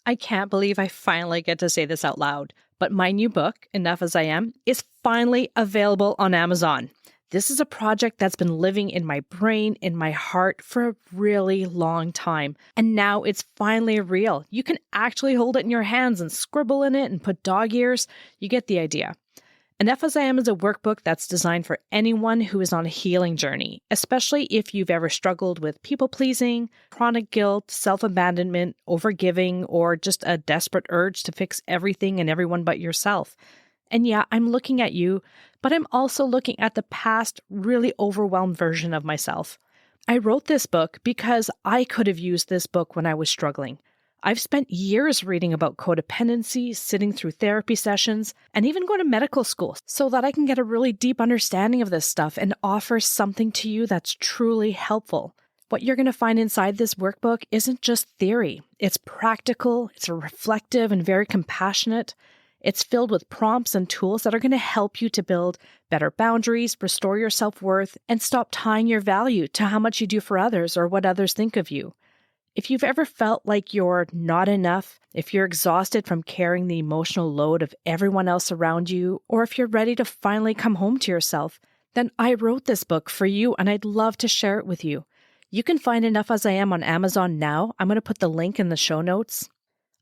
I can't believe I finally get to say this out loud, but my new book, Enough as I Am, is finally available on Amazon. This is a project that's been living in my brain, in my heart for a really long time. And now it's finally real. You can actually hold it in your hands and scribble in it and put dog ears. You get the idea. Enough as I Am is a workbook that's designed for anyone who is on a healing journey, especially if you've ever struggled with people-pleasing, chronic guilt, self-abandonment, overgiving, or just a desperate urge to fix everything and everyone but yourself. And yeah, I'm looking at you, but I'm also looking at the past, really overwhelmed version of myself. I wrote this book because I could have used this book when I was struggling. I've spent years reading about codependency, sitting through therapy sessions, and even going to medical school so that I can get a really deep understanding of this stuff and offer something to you that's truly helpful. What you're going to find inside this workbook isn't just theory. It's practical, it's reflective, and very compassionate. It's filled with prompts and tools that are going to help you to build better boundaries, restore your self-worth, and stop tying your value to how much you do for others or what others think of you. If you've ever felt like you're not enough, if you're exhausted from carrying the emotional load of everyone else around you, or if you're ready to finally come home to yourself, then I wrote this book for you and I'd love to share it with you. You can find Enough as I Am on Amazon now. I'm going to put the link in the show notes.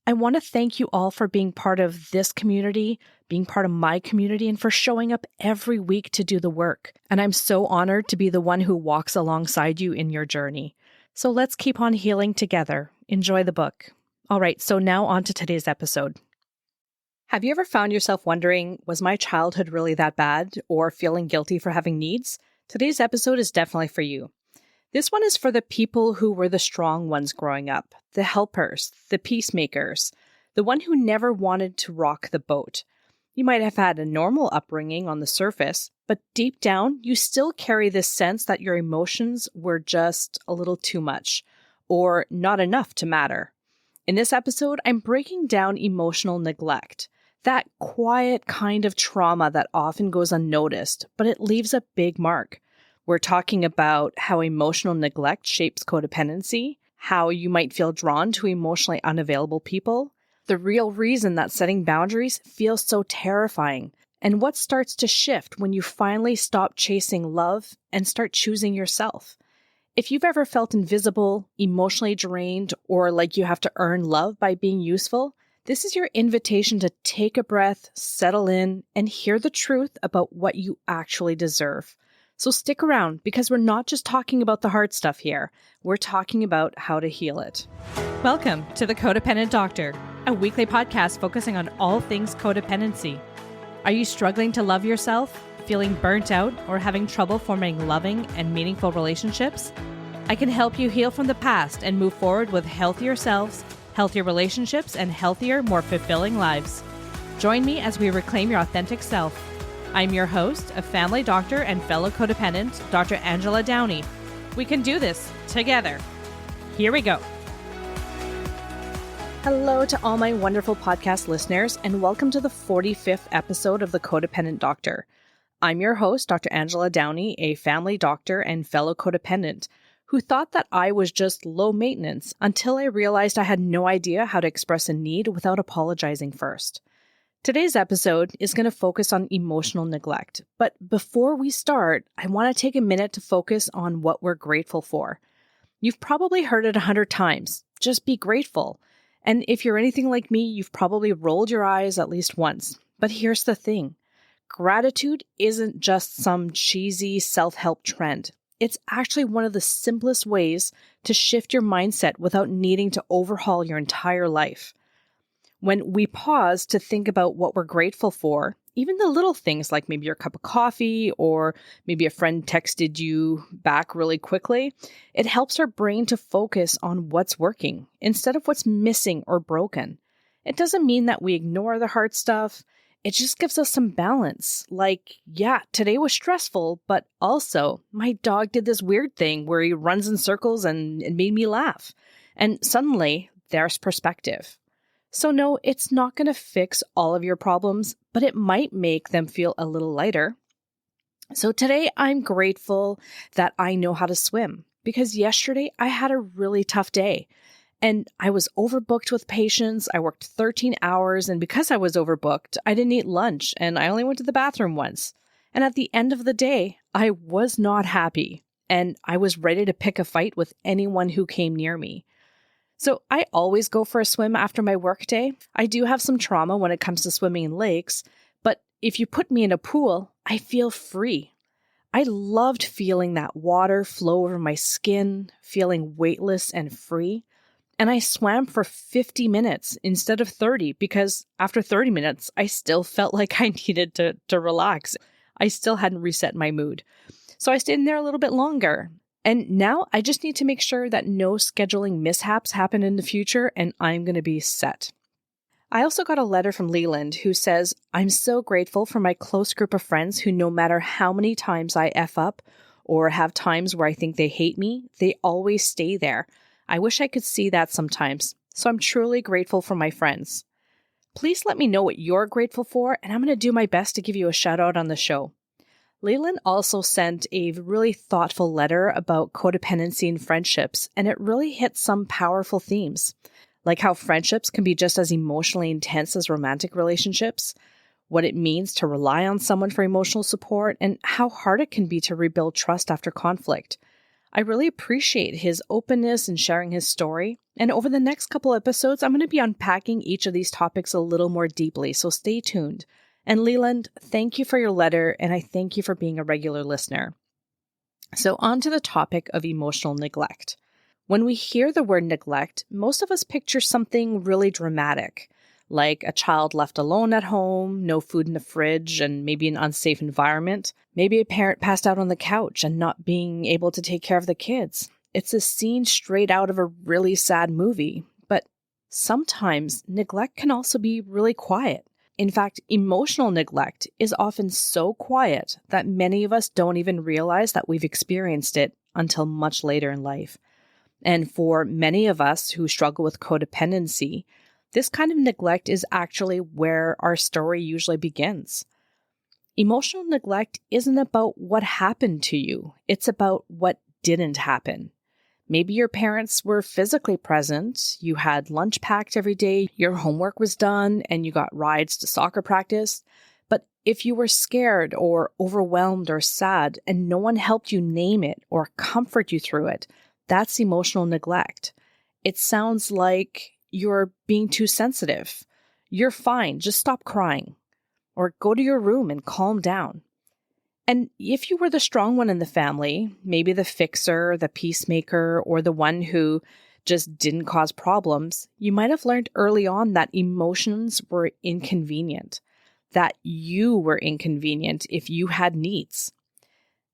I want to thank you all for being part of this community, being part of my community, and for showing up every week to do the work. And I'm so honored to be the one who walks alongside you in your journey. So let's keep on healing together. Enjoy the book. All right, so now on to today's episode. Have you ever found yourself wondering, was my childhood really that bad, or feeling guilty for having needs? Today's episode is definitely for you. This one is for the people who were the strong ones growing up, the helpers, the peacemakers, the one who never wanted to rock the boat. You might have had a normal upbringing on the surface, but deep down, you still carry this sense that your emotions were just a little too much or not enough to matter. In this episode, I'm breaking down emotional neglect, that quiet kind of trauma that often goes unnoticed, but it leaves a big mark. We're talking about how emotional neglect shapes codependency, how you might feel drawn to emotionally unavailable people, the real reason that setting boundaries feels so terrifying, and what starts to shift when you finally stop chasing love and start choosing yourself. If you've ever felt invisible, emotionally drained, or like you have to earn love by being useful, this is your invitation to take a breath, settle in, and hear the truth about what you actually deserve. So stick around, because we're not just talking about the hard stuff here. We're talking about how to heal it. Welcome to The Codependent Doctor, a weekly podcast focusing on all things codependency. Are you struggling to love yourself, feeling burnt out, or having trouble forming loving and meaningful relationships? I can help you heal from the past and move forward with healthier selves, healthier relationships, and healthier, more fulfilling lives. Join me as we reclaim your authentic self. I'm your host, a family doctor and fellow codependent, Dr. Angela Downey. We can do this together. Here we go. Hello to all my wonderful podcast listeners, and welcome to the 45th episode of The Codependent Doctor. I'm your host, Dr. Angela Downey, a family doctor and fellow codependent, who thought that I was just low maintenance until I realized I had no idea how to express a need without apologizing first. Today's episode is going to focus on emotional neglect, but before we start, I want to take a minute to focus on what we're grateful for. You've probably heard it 100 times, just be grateful. And if you're anything like me, you've probably rolled your eyes at least once. But here's the thing. Gratitude isn't just some cheesy self-help trend. It's actually one of the simplest ways to shift your mindset without needing to overhaul your entire life. When we pause to think about what we're grateful for, even the little things like maybe your cup of coffee or maybe a friend texted you back really quickly, it helps our brain to focus on what's working instead of what's missing or broken. It doesn't mean that we ignore the hard stuff. It just gives us some balance. Like, yeah, today was stressful, but also my dog did this weird thing where he runs in circles and it made me laugh. And suddenly there's perspective. So no, it's not going to fix all of your problems, but it might make them feel a little lighter. So today I'm grateful that I know how to swim because yesterday I had a really tough day. And I was overbooked with patients. I worked 13 hours, and because I was overbooked, I didn't eat lunch and I only went to the bathroom once. And at the end of the day, I was not happy, and I was ready to pick a fight with anyone who came near me. So I always go for a swim after my workday. I do have some trauma when it comes to swimming in lakes, but if you put me in a pool, I feel free. I loved feeling that water flow over my skin, feeling weightless and free. And I swam for 50 minutes instead of 30 because after 30 minutes, I still felt like I needed to relax. I still hadn't reset my mood. So I stayed in there a little bit longer. And now I just need to make sure that no scheduling mishaps happen in the future and I'm going to be set. I also got a letter from Leland who says, I'm so grateful for my close group of friends who no matter how many times I F up or have times where I think they hate me, they always stay there. I wish I could see that sometimes. So I'm truly grateful for my friends. Please let me know what you're grateful for, and I'm going to do my best to give you a shout out on the show. Leland also sent a really thoughtful letter about codependency in friendships, and it really hit some powerful themes, like how friendships can be just as emotionally intense as romantic relationships, what it means to rely on someone for emotional support, and how hard it can be to rebuild trust after conflict. I really appreciate his openness in sharing his story, and over the next couple episodes, I'm going to be unpacking each of these topics a little more deeply, so stay tuned. And Leland, thank you for your letter, and I thank you for being a regular listener. So on to the topic of emotional neglect. When we hear the word neglect, most of us picture something really dramatic, like a child left alone at home, no food in the fridge, and maybe an unsafe environment. Maybe a parent passed out on the couch and not being able to take care of the kids. It's a scene straight out of a really sad movie. But sometimes neglect can also be really quiet. In fact, emotional neglect is often so quiet that many of us don't even realize that we've experienced it until much later in life. And for many of us who struggle with codependency, this kind of neglect is actually where our story usually begins. Emotional neglect isn't about what happened to you. It's about what didn't happen. Maybe your parents were physically present, you had lunch packed every day, your homework was done, and you got rides to soccer practice. But if you were scared or overwhelmed or sad and no one helped you name it or comfort you through it, that's emotional neglect. It sounds like you're being too sensitive. You're fine, just stop crying. Or go to your room and calm down. And if you were the strong one in the family, maybe the fixer, the peacemaker, or the one who just didn't cause problems, you might have learned early on that emotions were inconvenient, that you were inconvenient if you had needs.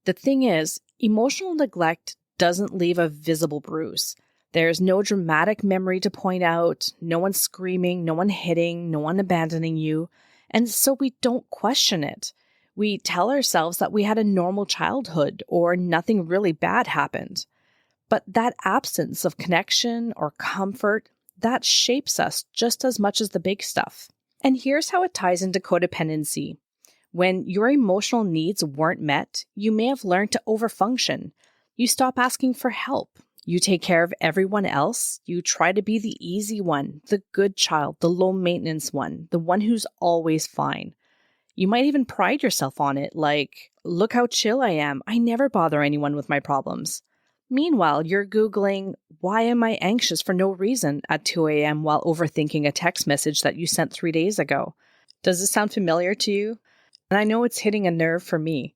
The thing is, emotional neglect doesn't leave a visible bruise. There's no dramatic memory to point out, no one screaming, no one hitting, no one abandoning you, and so we don't question it. We tell ourselves that we had a normal childhood or nothing really bad happened. But that absence of connection or comfort, that shapes us just as much as the big stuff. And here's how it ties into codependency. When your emotional needs weren't met, you may have learned to overfunction. You stop asking for help. You take care of everyone else. You try to be the easy one, the good child, the low maintenance one, the one who's always fine. You might even pride yourself on it, like, look how chill I am. I never bother anyone with my problems. Meanwhile, you're Googling, why am I anxious for no reason at 2 a.m. while overthinking a text message that you sent 3 days ago? Does this sound familiar to you? And I know it's hitting a nerve for me.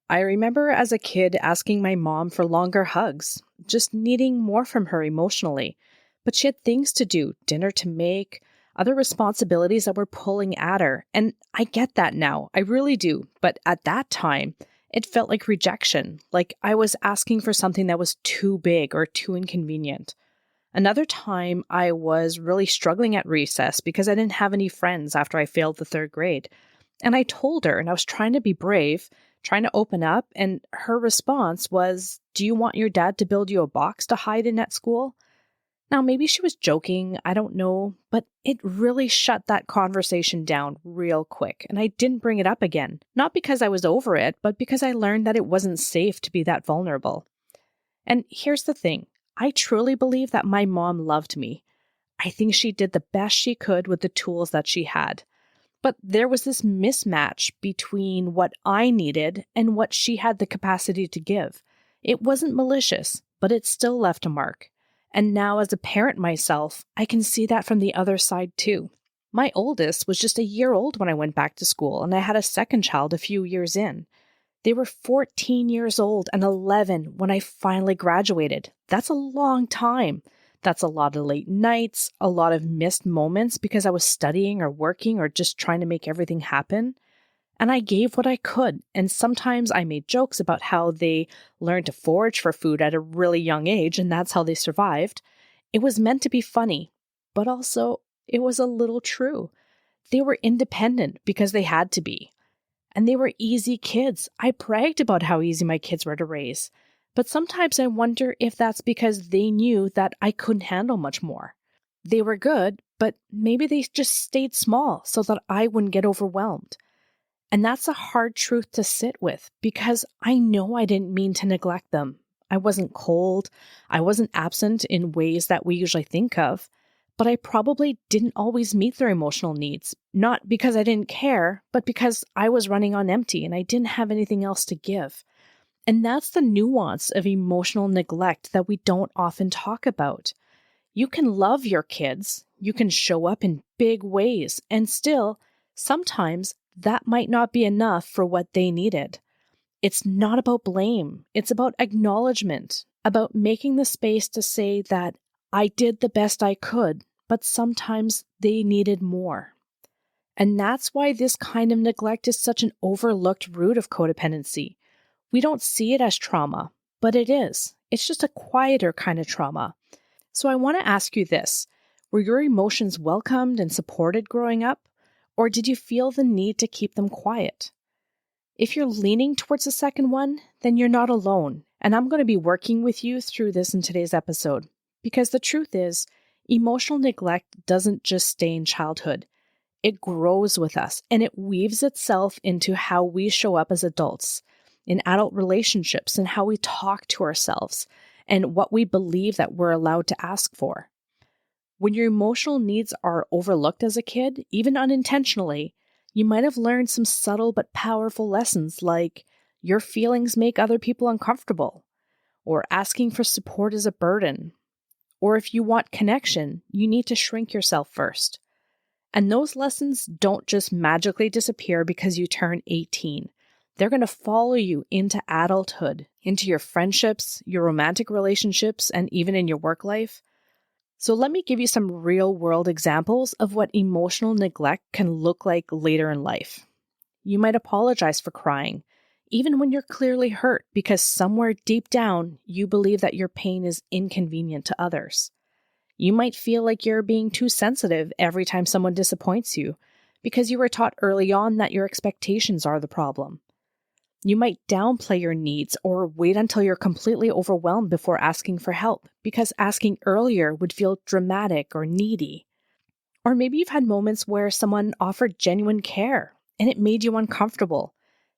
I remember as a kid asking my mom for longer hugs, just needing more from her emotionally. But she had things to do, dinner to make, other responsibilities that were pulling at her. And I get that now. I really do. But at that time, it felt like rejection, like I was asking for something that was too big or too inconvenient. Another time, I was really struggling at recess because I didn't have any friends after I failed the 3rd grade. And I told her, and I was trying to be brave, trying to open up, and her response was, do you want your dad to build you a box to hide in at school? Now, maybe she was joking, I don't know, but it really shut that conversation down real quick, and I didn't bring it up again. Not because I was over it, but because I learned that it wasn't safe to be that vulnerable. And here's the thing, I truly believe that my mom loved me. I think she did the best she could with the tools that she had. But there was this mismatch between what I needed and what she had the capacity to give. It wasn't malicious, but it still left a mark. And now as a parent myself, I can see that from the other side too. My oldest was just a year old when I went back to school, and I had a second child a few years in. They were 14 years old and 11 when I finally graduated. That's a long time. That's a lot of late nights, a lot of missed moments because I was studying or working or just trying to make everything happen. And I gave what I could. And sometimes I made jokes about how they learned to forage for food at a really young age, and that's how they survived. It was meant to be funny, but also it was a little true. They were independent because they had to be. And they were easy kids. I bragged about how easy my kids were to raise. But sometimes I wonder if that's because they knew that I couldn't handle much more. They were good, but maybe they just stayed small so that I wouldn't get overwhelmed. And that's a hard truth to sit with because I know I didn't mean to neglect them. I wasn't cold. I wasn't absent in ways that we usually think of. But I probably didn't always meet their emotional needs, not because I didn't care, but because I was running on empty and I didn't have anything else to give. And that's the nuance of emotional neglect that we don't often talk about. You can love your kids, you can show up in big ways, and still, sometimes that might not be enough for what they needed. It's not about blame, it's about acknowledgement, about making the space to say that I did the best I could, but sometimes they needed more. And that's why this kind of neglect is such an overlooked root of codependency. We don't see it as trauma, but it is. It's just a quieter kind of trauma. So I want to ask you this. Were your emotions welcomed and supported growing up? Or did you feel the need to keep them quiet? If you're leaning towards the second one, then you're not alone. And I'm going to be working with you through this in today's episode. Because the truth is, emotional neglect doesn't just stay in childhood. It grows with us and it weaves itself into how we show up as adults, in adult relationships, and how we talk to ourselves, and what we believe that we're allowed to ask for. When your emotional needs are overlooked as a kid, even unintentionally, you might have learned some subtle but powerful lessons like your feelings make other people uncomfortable, or asking for support is a burden, or if you want connection, you need to shrink yourself first. And those lessons don't just magically disappear because you turn 18. They're going to follow you into adulthood, into your friendships, your romantic relationships, and even in your work life. So let me give you some real-world examples of what emotional neglect can look like later in life. You might apologize for crying, even when you're clearly hurt because somewhere deep down, you believe that your pain is inconvenient to others. You might feel like you're being too sensitive every time someone disappoints you because you were taught early on that your expectations are the problem. You might downplay your needs or wait until you're completely overwhelmed before asking for help because asking earlier would feel dramatic or needy. Or maybe you've had moments where someone offered genuine care and it made you uncomfortable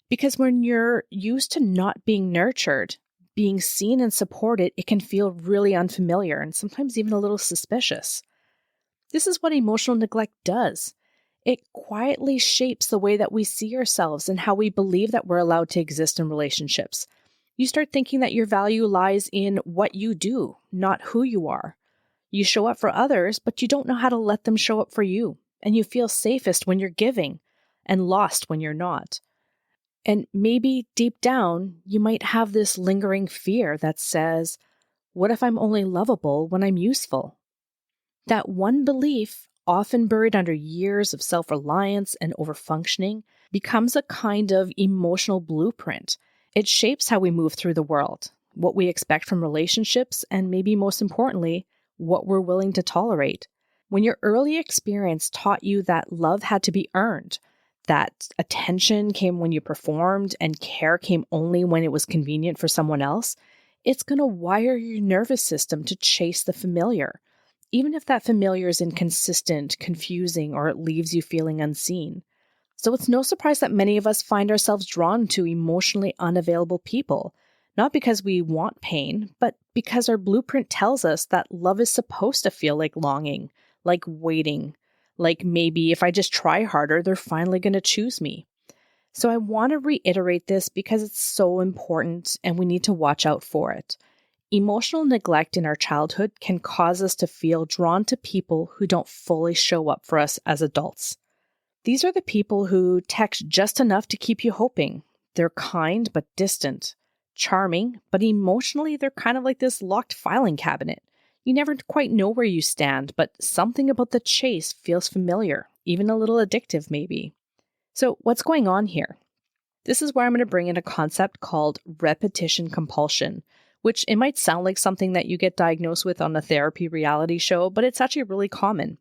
because when you're used to not being nurtured, being seen and supported, it can feel really unfamiliar and sometimes even a little suspicious. This is what emotional neglect does. It quietly shapes the way that we see ourselves and how we believe that we're allowed to exist in relationships. You start thinking that your value lies in what you do, not who you are. You show up for others, but you don't know how to let them show up for you. And you feel safest when you're giving and lost when you're not. And maybe deep down, you might have this lingering fear that says, what if I'm only lovable when I'm useful? That one belief, often buried under years of self-reliance and overfunctioning, becomes a kind of emotional blueprint. It shapes how we move through the world, what we expect from relationships, and maybe most importantly, what we're willing to tolerate. When your early experience taught you that love had to be earned, that attention came when you performed and care came only when it was convenient for someone else, it's going to wire your nervous system to chase the familiar, even if that familiar is inconsistent, confusing, or it leaves you feeling unseen. So it's no surprise that many of us find ourselves drawn to emotionally unavailable people, Not because we want pain, but because our blueprint tells us that love is supposed to feel like longing, like waiting, like maybe if I just try harder, they're finally going to choose me. So I want to reiterate this because it's so important and we need to watch out for it. Emotional neglect in our childhood can cause us to feel drawn to people who don't fully show up for us as adults. These are the people who text just enough to keep you hoping. They're kind but distant, charming, but emotionally they're kind of like this locked filing cabinet. You never quite know where you stand, but something about the chase feels familiar, even a little addictive maybe. So what's going on here? This is where I'm going to bring in a concept called repetition compulsion, which it might sound like something that you get diagnosed with on a therapy reality show, but it's actually really common.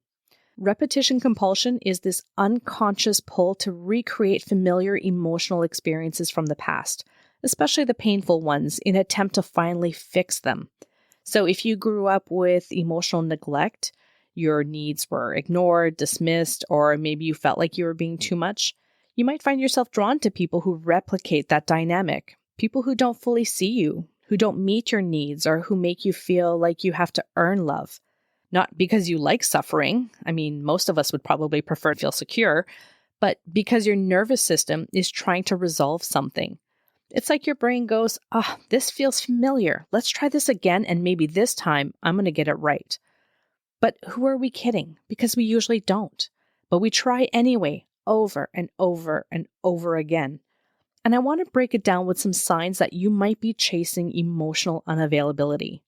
Repetition compulsion is this unconscious pull to recreate familiar emotional experiences from the past, especially the painful ones, in an attempt to finally fix them. So if you grew up with emotional neglect, your needs were ignored, dismissed, or maybe you felt like you were being too much, you might find yourself drawn to people who replicate that dynamic, people who don't fully see you, who don't meet your needs, or who make you feel like you have to earn love. Not because you like suffering. I mean, most of us would probably prefer to feel secure, but because your nervous system is trying to resolve something. It's like your brain goes, this feels familiar. Let's try this again, and maybe this time I'm going to get it right. But who are we kidding? Because we usually don't. But we try anyway, over and over and over again. And I want to break it down with some signs that you might be chasing emotional unavailability.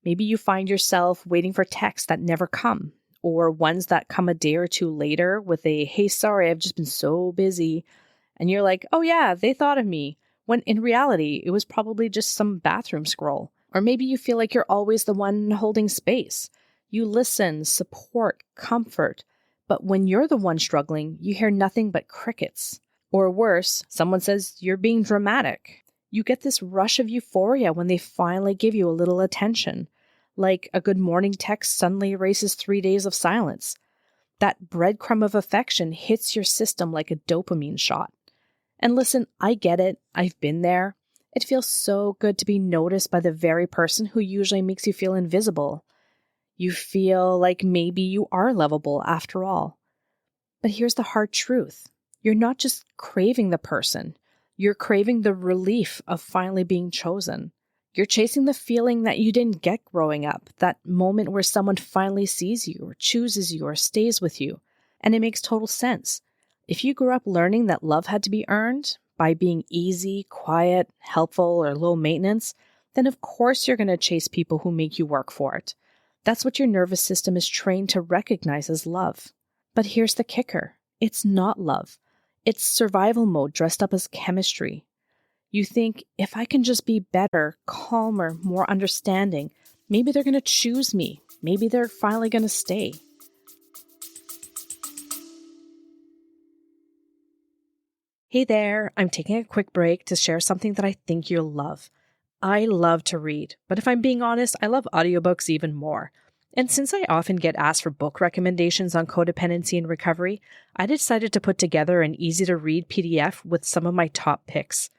Maybe you find yourself waiting for texts that never come, or ones that come a day or two later with a, hey, sorry, I've just been so busy. And you're like, oh yeah, they thought of me. When in reality, it was probably just some bathroom scroll. Or maybe you feel like you're always the one holding space. You listen, support, comfort. But when you're the one struggling, you hear nothing but crickets. Or worse, someone says you're being dramatic. You get this rush of euphoria when they finally give you a little attention. Like a good morning text suddenly erases 3 days of silence. That breadcrumb of affection hits your system like a dopamine shot. And listen, I get it. I've been there. It feels so good to be noticed by the very person who usually makes you feel invisible. You feel like maybe you are lovable after all. But here's the hard truth. You're not just craving the person. You're craving the relief of finally being chosen. You're chasing the feeling that you didn't get growing up, that moment where someone finally sees you or chooses you or stays with you. And it makes total sense. If you grew up learning that love had to be earned by being easy, quiet, helpful, or low maintenance, then of course you're going to chase people who make you work for it. That's what your nervous system is trained to recognize as love. But here's the kicker. It's not love. It's survival mode dressed up as chemistry. You think, if I can just be better, calmer, more understanding, maybe they're going to choose me. Maybe they're finally going to stay. Hey there, I'm taking a quick break to share something that I think you'll love. I love to read, but if I'm being honest, I love audiobooks even more. And since I often get asked for book recommendations on codependency and recovery, I decided to put together an easy-to-read PDF with some of my top picks.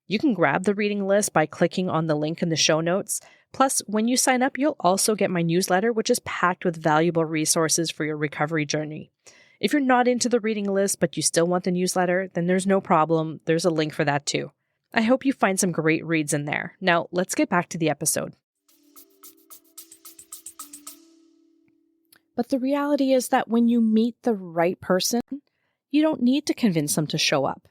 You can grab the reading list by clicking on the link in the show notes. Plus, when you sign up, you'll also get my newsletter, which is packed with valuable resources for your recovery journey. If you're not into the reading list, but you still want the newsletter, then there's no problem. There's a link for that too. I hope you find some great reads in there. Now, let's get back to the episode. But the reality is that when you meet the right person, you don't need to convince them to show up.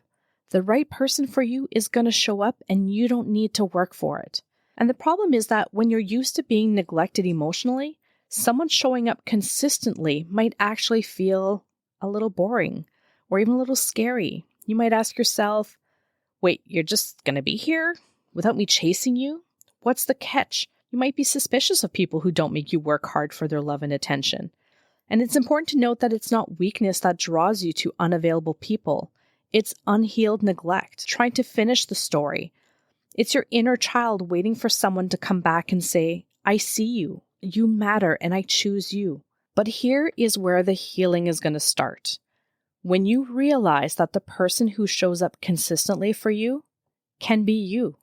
The right person for you is going to show up and you don't need to work for it. And the problem is that when you're used to being neglected emotionally, someone showing up consistently might actually feel a little boring or even a little scary. You might ask yourself, wait, you're just going to be here without me chasing you? What's the catch? You might be suspicious of people who don't make you work hard for their love and attention. And it's important to note that it's not weakness that draws you to unavailable people. It's unhealed neglect, trying to finish the story. It's your inner child waiting for someone to come back and say, I see you, you matter, and I choose you. But here is where the healing is going to start. When you realize that the person who shows up consistently for you can be you.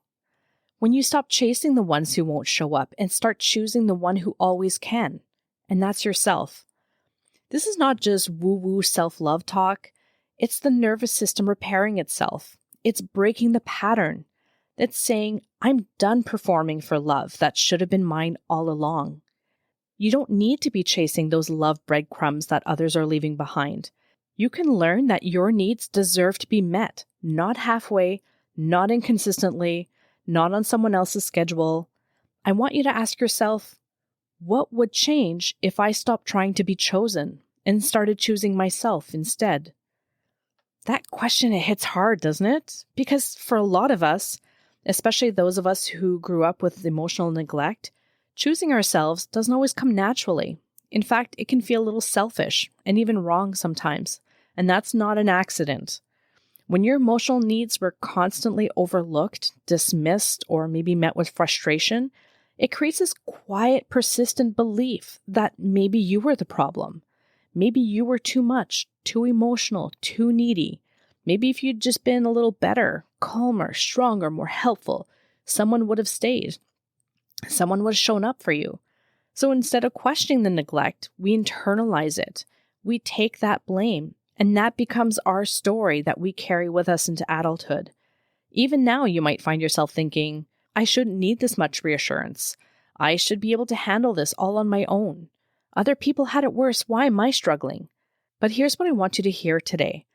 When you stop chasing the ones who won't show up and start choosing the one who always can, and that's yourself. This is not just woo-woo self-love talk. It's the nervous system repairing itself. It's breaking the pattern. It's saying, I'm done performing for love that should have been mine all along. You don't need to be chasing those love breadcrumbs that others are leaving behind. You can learn that your needs deserve to be met, not halfway, not inconsistently, not on someone else's schedule. I want you to ask yourself, what would change if I stopped trying to be chosen and started choosing myself instead? That question, it hits hard, doesn't it? Because for a lot of us, especially those of us who grew up with emotional neglect, choosing ourselves doesn't always come naturally. In fact, it can feel a little selfish and even wrong sometimes. And that's not an accident. When your emotional needs were constantly overlooked, dismissed, or maybe met with frustration, it creates this quiet, persistent belief that maybe you were the problem. Maybe you were too much, too emotional, too needy. Maybe if you'd just been a little better, calmer, stronger, more helpful, someone would have stayed. Someone would have shown up for you. So instead of questioning the neglect, we internalize it. We take that blame, and that becomes our story that we carry with us into adulthood. Even now, you might find yourself thinking, I shouldn't need this much reassurance. I should be able to handle this all on my own. Other people had it worse. Why am I struggling? But here's what I want you to hear today.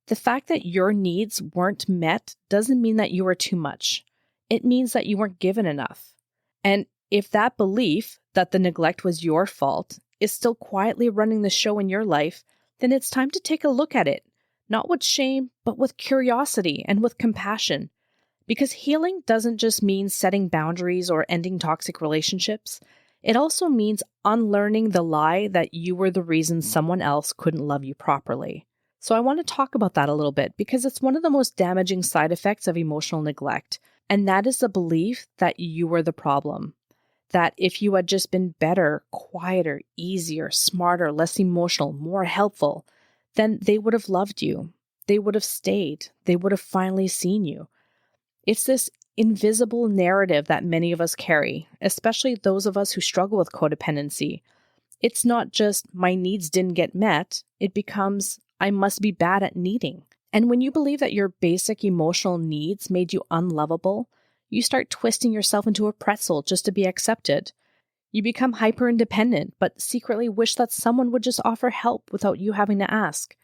The fact that your needs weren't met doesn't mean that you were too much. It means that you weren't given enough. And if that belief that the neglect was your fault is still quietly running the show in your life, then it's time to take a look at it, not with shame, but with curiosity and with compassion. Because healing doesn't just mean setting boundaries or ending toxic relationships. It also means unlearning the lie that you were the reason someone else couldn't love you properly. So I want to talk about that a little bit because it's one of the most damaging side effects of emotional neglect. And that is the belief that you were the problem. That if you had just been better, quieter, easier, smarter, less emotional, more helpful, then they would have loved you. They would have stayed. They would have finally seen you. It's this invisible narrative that many of us carry, especially those of us who struggle with codependency. It's not just my needs didn't get met. It becomes I must be bad at needing. And when you believe that your basic emotional needs made you unlovable, you start twisting yourself into a pretzel just to be accepted. You become hyper-independent, but secretly wish that someone would just offer help without you having to ask.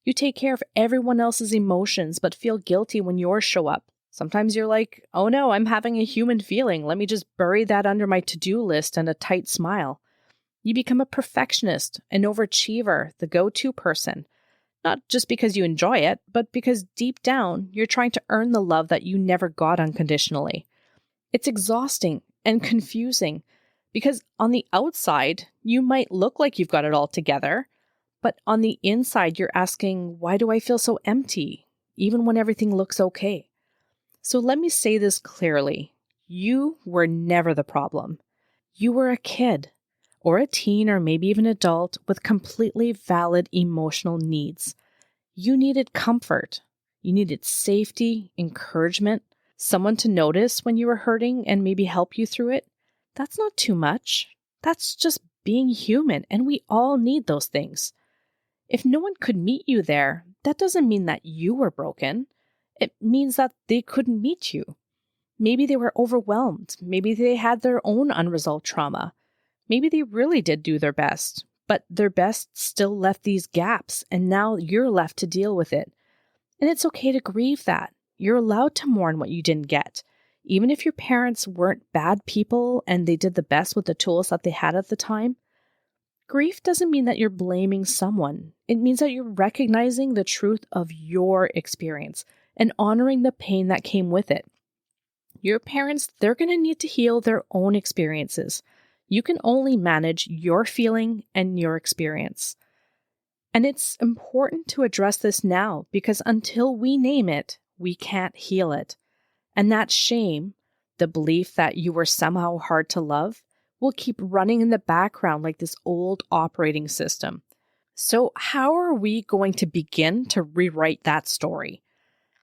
You take care of everyone else's emotions, but feel guilty when yours show up. Sometimes you're like, oh no, I'm having a human feeling. Let me just bury that under my to-do list and a tight smile. You become a perfectionist, an overachiever, the go-to person. Not just because you enjoy it, but because deep down, you're trying to earn the love that you never got unconditionally. It's exhausting and confusing because on the outside, you might look like you've got it all together, but on the inside, you're asking, why do I feel so empty, even when everything looks okay? So let me say this clearly. You were never the problem. You were a kid, or a teen, or maybe even adult with completely valid emotional needs. You needed comfort. You needed safety, encouragement, someone to notice when you were hurting and maybe help you through it. That's not too much. That's just being human, and we all need those things. If no one could meet you there, that doesn't mean that you were broken. It means that they couldn't meet you. Maybe they were overwhelmed. Maybe they had their own unresolved trauma. Maybe they really did do their best, but their best still left these gaps, and now you're left to deal with it. And it's okay to grieve that. You're allowed to mourn what you didn't get. Even if your parents weren't bad people and they did the best with the tools that they had at the time, grief doesn't mean that you're blaming someone. It means that you're recognizing the truth of your experience and honoring the pain that came with it. Your parents, they're going to need to heal their own experiences. You can only manage your feeling and your experience. And it's important to address this now because until we name it, we can't heal it. And that shame, the belief that you were somehow hard to love, will keep running in the background like this old operating system. So how are we going to begin to rewrite that story?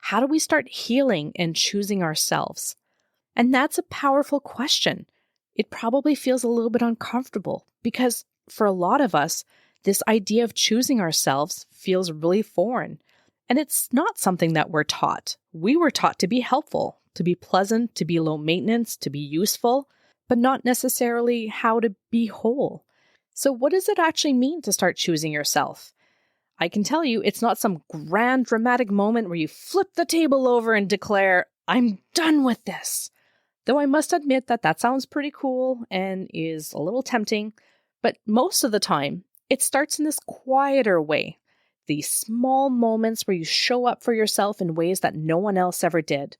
How do we start healing and choosing ourselves? And that's a powerful question. It probably feels a little bit uncomfortable because for a lot of us, this idea of choosing ourselves feels really foreign. And it's not something that we're taught. We were taught to be helpful, to be pleasant, to be low maintenance, to be useful, but not necessarily how to be whole. So what does it actually mean to start choosing yourself? I can tell you it's not some grand dramatic moment where you flip the table over and declare, I'm done with this. Though I must admit that sounds pretty cool and is a little tempting, but most of the time, it starts in this quieter way. These small moments where you show up for yourself in ways that no one else ever did.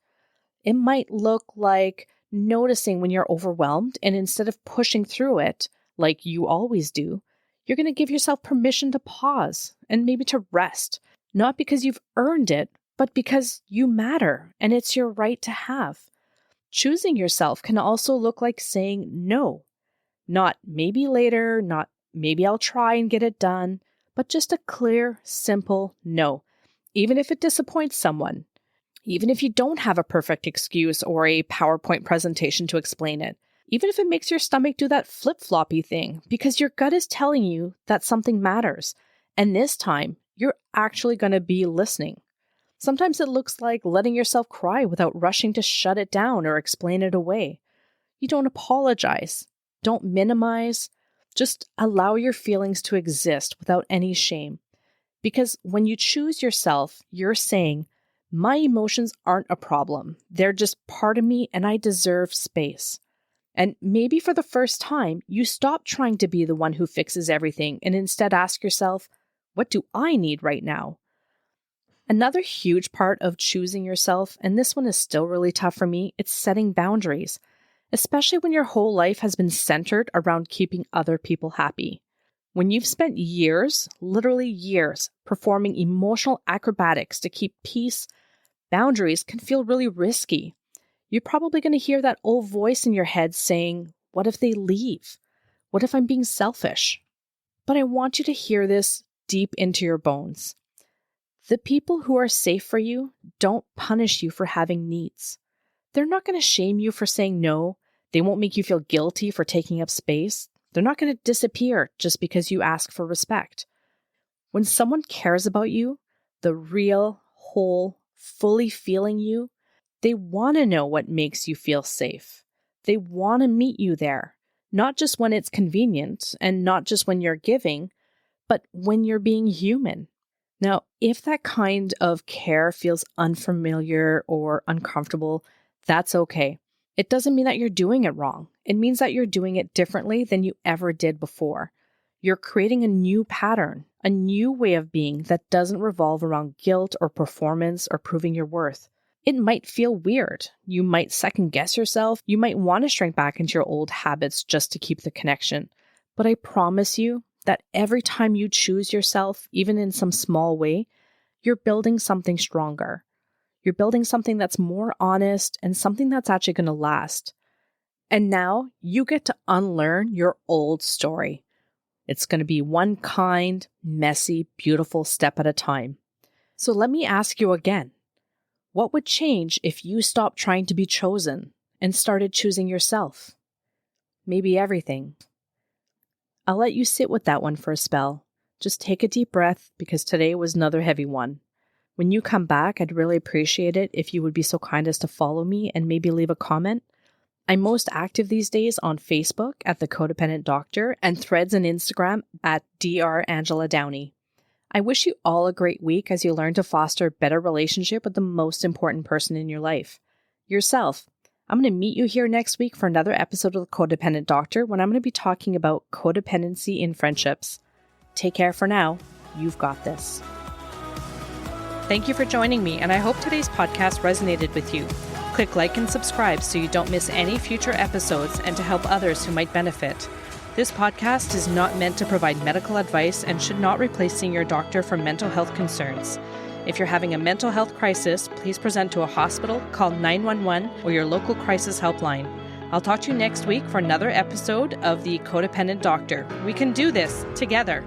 It might look like noticing when you're overwhelmed, and instead of pushing through it, like you always do, you're going to give yourself permission to pause and maybe to rest, not because you've earned it, but because you matter and it's your right to have. Choosing yourself can also look like saying no. Not maybe later, not maybe I'll try and get it done, but just a clear, simple no, even if it disappoints someone, even if you don't have a perfect excuse or a PowerPoint presentation to explain it, even if it makes your stomach do that flip-floppy thing, because your gut is telling you that something matters. And this time, you're actually going to be listening. Sometimes it looks like letting yourself cry without rushing to shut it down or explain it away. You don't apologize. Don't minimize. Just allow your feelings to exist without any shame. Because when you choose yourself, you're saying, my emotions aren't a problem. They're just part of me and I deserve space. And maybe for the first time, you stop trying to be the one who fixes everything and instead ask yourself, what do I need right now? Another huge part of choosing yourself, and this one is still really tough for me, it's setting boundaries, especially when your whole life has been centered around keeping other people happy. When you've spent years, literally years, performing emotional acrobatics to keep peace, boundaries can feel really risky. You're probably going to hear that old voice in your head saying, what if they leave? What if I'm being selfish? But I want you to hear this deep into your bones. The people who are safe for you don't punish you for having needs. They're not going to shame you for saying no. They won't make you feel guilty for taking up space. They're not going to disappear just because you ask for respect. When someone cares about you, the real, whole, fully feeling you, they want to know what makes you feel safe. They want to meet you there, not just when it's convenient and not just when you're giving, but when you're being human. Now, if that kind of care feels unfamiliar or uncomfortable, that's okay. It doesn't mean that you're doing it wrong. It means that you're doing it differently than you ever did before. You're creating a new pattern, a new way of being that doesn't revolve around guilt or performance or proving your worth. It might feel weird. You might second guess yourself. You might want to shrink back into your old habits just to keep the connection. But I promise you that every time you choose yourself, even in some small way, you're building something stronger. You're building something that's more honest and something that's actually going to last. And now you get to unlearn your old story. It's going to be one kind, messy, beautiful step at a time. So let me ask you again. What would change if you stopped trying to be chosen and started choosing yourself? Maybe everything. I'll let you sit with that one for a spell. Just take a deep breath because today was another heavy one. When you come back, I'd really appreciate it if you would be so kind as to follow me and maybe leave a comment. I'm most active these days on Facebook at The Codependent Doctor and Threads and Instagram at Dr. Angela Downey. I wish you all a great week as you learn to foster a better relationship with the most important person in your life, yourself. I'm going to meet you here next week for another episode of The Codependent Doctor when I'm going to be talking about codependency in friendships. Take care for now. You've got this. Thank you for joining me, and I hope today's podcast resonated with you. Click like and subscribe so you don't miss any future episodes and to help others who might benefit. This podcast is not meant to provide medical advice and should not replace seeing your doctor for mental health concerns. If you're having a mental health crisis, please present to a hospital, call 911 or your local crisis helpline. I'll talk to you next week for another episode of The Codependent Doctor. We can do this together.